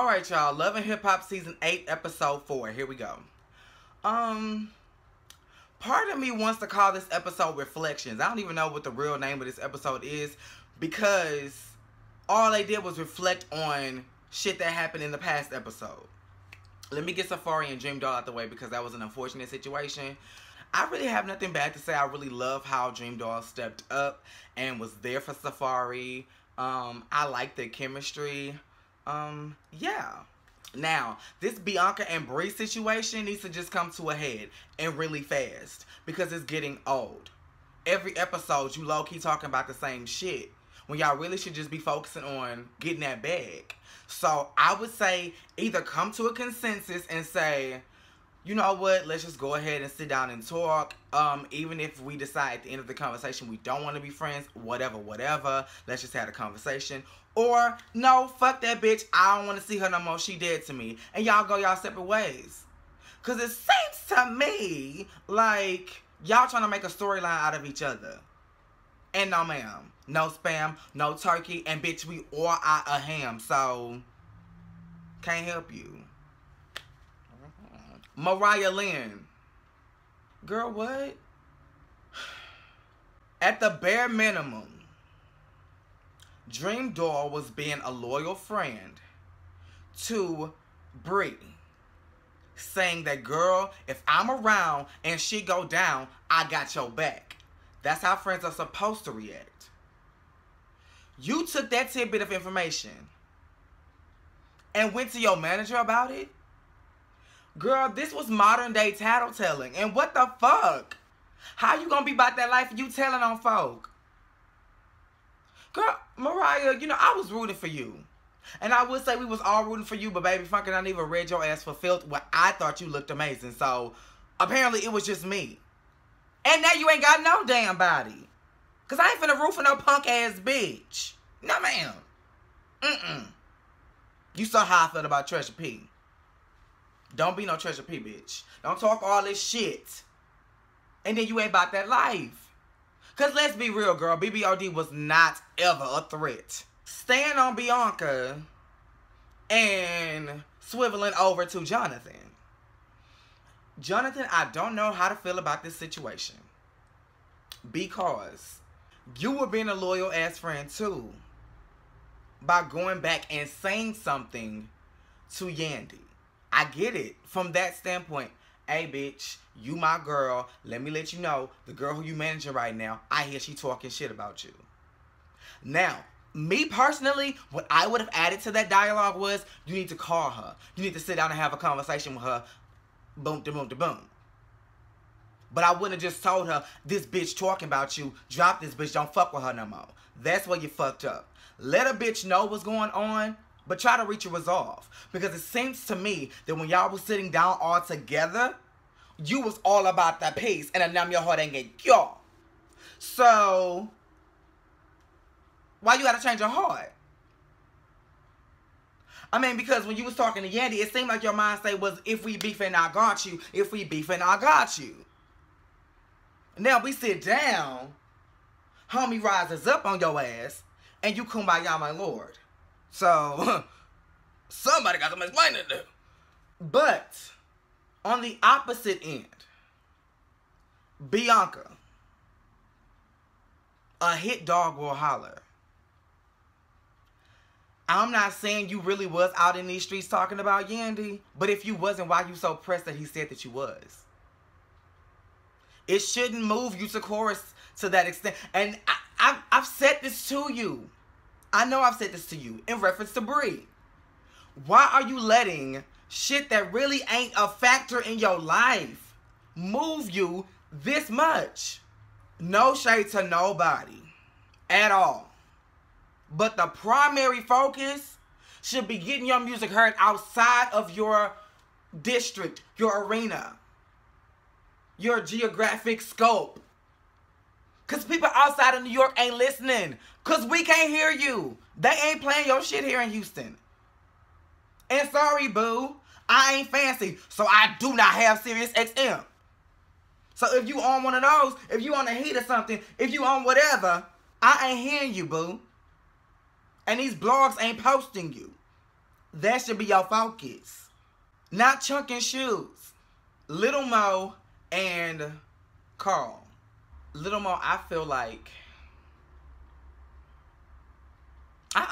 Alright, y'all. Love and Hip Hop Season 8, Episode 4. Here we go. Part of me wants to call this episode Reflections. I don't even know what the real name of this episode is, because all they did was reflect on shit that happened in the past episode. Let me get Safari and Dream Doll out the way, because that was an unfortunate situation. I really have nothing bad to say. I really love how Dream Doll stepped up and was there for Safari. I like their chemistry. Yeah. Now, this Bianca and Bree situation needs to just come to a head, and really fast, because it's getting old. Every episode, you low-key talking about the same shit, when y'all really should just be focusing on getting that bag. So, I would say, either come to a consensus and say, you know what, let's just go ahead and sit down and talk. Even if we decide at the end of the conversation we don't want to be friends, whatever, let's just have a conversation. Or, no, fuck that bitch, I don't want to see her no more, she dead to me. And y'all go y'all separate ways. Because it seems to me like y'all trying to make a storyline out of each other. And no ma'am, no spam, no turkey, and bitch, we all are a ham, so can't help you. Mariah Lynn. Girl, what? At the bare minimum, Dream Doll was being a loyal friend to Bree, saying that, girl, if I'm around and she go down, I got your back. That's how friends are supposed to react. You took that tidbit of information and went to your manager about it? Girl, this was modern day tattletelling. And what the fuck? How you gonna be about that life if you telling on folk? Girl, Mariah, you know, I was rooting for you. And I would say we was all rooting for you, but baby, fucking I never read your ass for filth. Well, I thought you looked amazing. So, apparently it was just me. And now you ain't got no damn body. Because I ain't finna root for no punk ass bitch. No, ma'am. You saw how I felt about Treasure P. Don't be no Treasure P, bitch. Don't talk all this shit. And then you ain't about that life. Because let's be real, girl. BBOD was not ever a threat. Staying on Bianca and swiveling over to Jonathan. Jonathan, I don't know how to feel about this situation. Because you were being a loyal ass friend too, by going back and saying something to Yandy. I get it from that standpoint. Hey, bitch, you my girl. Let me let you know, the girl who you managing right now, I hear she talking shit about you. Now, me personally, what I would have added to that dialogue was, you need to call her. You need to sit down and have a conversation with her. Boom, da boom, da boom. But I wouldn't have just told her, this bitch talking about you, drop this bitch, don't fuck with her no more. That's where you fucked up. Let a bitch know what's going on, but try to reach a resolve. Because it seems to me that when y'all was sitting down all together, you was all about that peace, and now your heart ain't get y'all. So, why you gotta change your heart? I mean, because when you was talking to Yandy, it seemed like your mindset was, if we beefing, I got you. If we beefing, I got you. Now we sit down, homie rises up on your ass, and you kumbaya, my lord. So, somebody got some explaining to do. But, on the opposite end, Bianca, a hit dog will holler. I'm not saying you really was out in these streets talking about Yandy, but if you wasn't, why you so pressed that he said that you was? It shouldn't move you to chorus to that extent. And I've said this to you. I know I've said this to you in reference to Bree. Why are you letting shit that really ain't a factor in your life move you this much? No shade to nobody at all. But the primary focus should be getting your music heard outside of your district, your arena, your geographic scope. Because people outside of New York ain't listening. Because we can't hear you. They ain't playing your shit here in Houston. And sorry, boo, I ain't fancy, so I do not have Sirius XM. So if you on one of those, if you on the heat or something, if you on whatever, I ain't hearing you, boo. And these blogs ain't posting you. That should be your focus. Not chunking shoes. Little Mo and Carl. Little Mo, I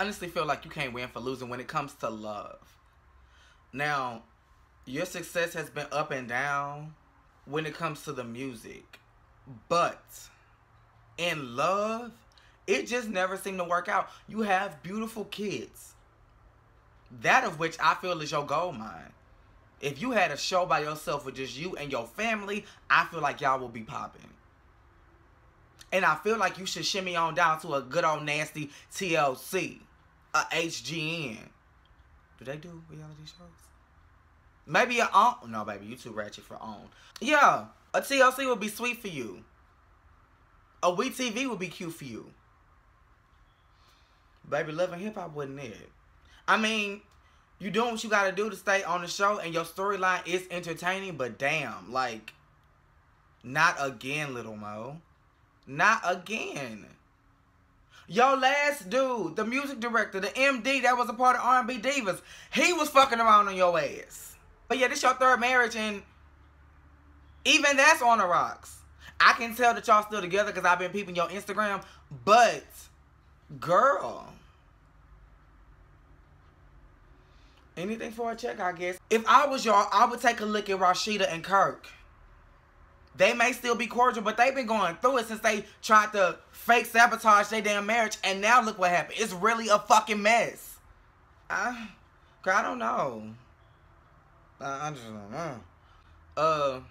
honestly feel like you can't win for losing when it comes to love. Now, your success has been up and down when it comes to the music. But in love, it just never seemed to work out. You have beautiful kids. That of which I feel is your gold mine. If you had a show by yourself with just you and your family, I feel like y'all will be popping. And I feel like you should shimmy on down to a good old nasty TLC. A HGN. Do they do reality shows? Maybe a OWN. No, baby, you too ratchet for OWN. Yeah, a TLC would be sweet for you. A WeTV would be cute for you. Baby, Love and Hip Hop wasn't it. I mean, you doing what you gotta do to stay on the show, and your storyline is entertaining, but damn, like, not again, Little Mo. Not again. Your last dude, the music director, the MD that was a part of R&B Divas, he was fucking around on your ass. But yeah, this your third marriage, and even that's on the rocks. I can tell that y'all still together because I've been peeping your Instagram, but, girl, anything for a check, I guess. If I was y'all, I would take a look at Rashida and Kirk. They may still be cordial, but they've been going through it since they tried to fake sabotage their damn marriage, and now look what happened. It's really a fucking mess. I don't know. I just don't know.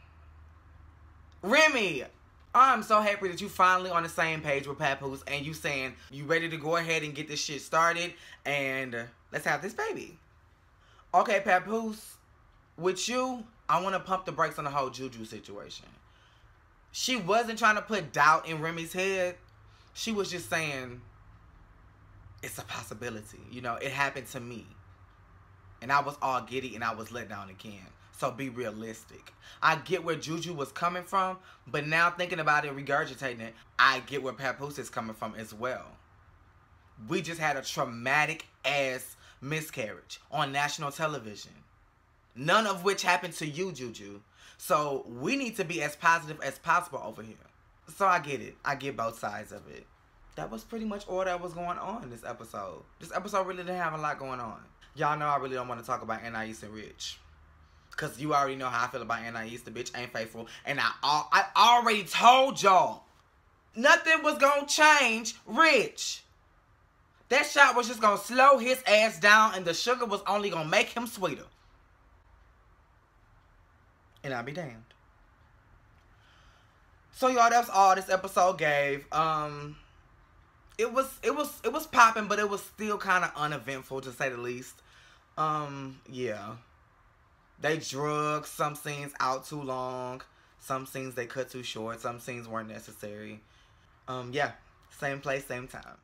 Remy, I'm so happy that you finally on the same page with Papoose, and you saying you ready to go ahead and get this shit started, and let's have this baby. Okay, Papoose, with you, I want to pump the brakes on the whole Juju situation. She wasn't trying to put doubt in Remy's head. She was just saying, it's a possibility. You know, it happened to me. And I was all giddy and I was let down again. So be realistic. I get where Juju was coming from, but now thinking about it, regurgitating it, I get where Papoose is coming from as well. We just had a traumatic ass miscarriage on national television. None of which happened to you, Juju. So we need to be as positive as possible over here. So I get it. I get both sides of it. That was pretty much all that was going on in this episode. This episode really didn't have a lot going on. Y'all know I really don't want to talk about Anais and Rich. Because you already know how I feel about Anais. The bitch ain't faithful. And I already told y'all. Nothing was going to change Rich. That shot was just going to slow his ass down. And the sugar was only going to make him sweeter. And I'll be damned. So y'all, that's all this episode gave. It was popping, but it was still kind of uneventful to say the least. Yeah. They drug some scenes out too long. Some scenes they cut too short. Some scenes weren't necessary. Yeah. Same place, same time.